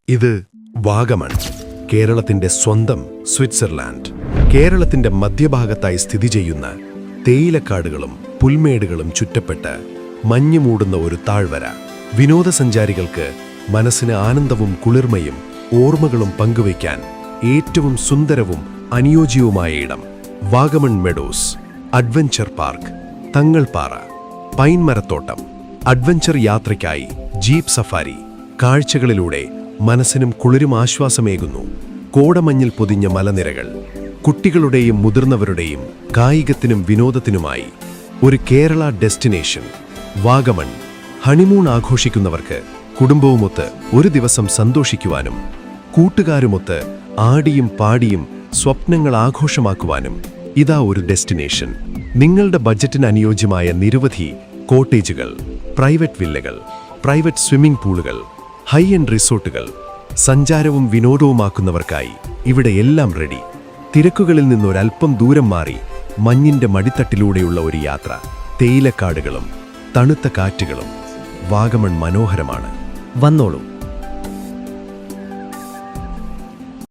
ഇത് വാഗമൺ, കേരളത്തിന്റെ സ്വന്തം സ്വിറ്റ്സർലാൻഡ്. കേരളത്തിന്റെ മധ്യഭാഗത്തായി സ്ഥിതി ചെയ്യുന്ന തേയിലക്കാടുകളും പുൽമേടുകളും ചുറ്റപ്പെട്ട് മഞ്ഞു മൂടുന്ന ഒരു താഴ്വര. വിനോദസഞ്ചാരികൾക്ക് മനസ്സിന് ആനന്ദവും കുളിർമയും ഓർമ്മകളും പങ്കുവയ്ക്കാൻ ഏറ്റവും സുന്ദരവും അനുയോജ്യവുമായ ഇടം. Vagamon meadows, adventure park, Thangalpara, pine മരത്തോട്ടം. അഡ്വഞ്ചർ യാത്രയ്ക്കായി ജീപ്പ് സഫാരി. കാഴ്ചകളിലൂടെ മനസ്സിനും കുളിരും ആശ്വാസമേകുന്നു. കോടമഞ്ഞിൽ പൊതിഞ്ഞ മലനിരകൾ. കുട്ടികളുടെയും മുതിർന്നവരുടെയും കായികത്തിനും വിനോദത്തിനുമായി ഒരു കേരള ഡെസ്റ്റിനേഷൻ. വാഗമൺ. ഹണിമൂൺ ആഘോഷിക്കുന്നവർക്ക് കുടുംബവുമൊത്ത് ഒരു ദിവസം സന്തോഷിക്കുവാനും കൂട്ടുകാരുമൊത്ത് ആടിയും പാടിയും സ്വപ്നങ്ങൾ ആഘോഷമാക്കുവാനും ഇതാ ഒരു ഡെസ്റ്റിനേഷൻ. നിങ്ങളുടെ ബജറ്റിന് അനുയോജ്യമായ നിരവധി കോട്ടേജുകൾ, പ്രൈവറ്റ് വില്ലകൾ, പ്രൈവറ്റ് സ്വിമ്മിംഗ് പൂളുകൾ, ഹൈ എൻഡ് റിസോർട്ടുകൾ. സഞ്ചാരവും വിനോദവുമാക്കുന്നവർക്കായി ഇവിടെ എല്ലാം റെഡി. തിരക്കുകളിൽ നിന്നൊരൽപ്പം ദൂരം മാറി മഞ്ഞിന്റെ മടിത്തട്ടിലൂടെയുള്ള ഒരു യാത്ര. തേയിലക്കാടുകളും തണുത്ത കാറ്റുകളും. വാഗമൺ മനോഹരമാണ്. വന്നോളൂ.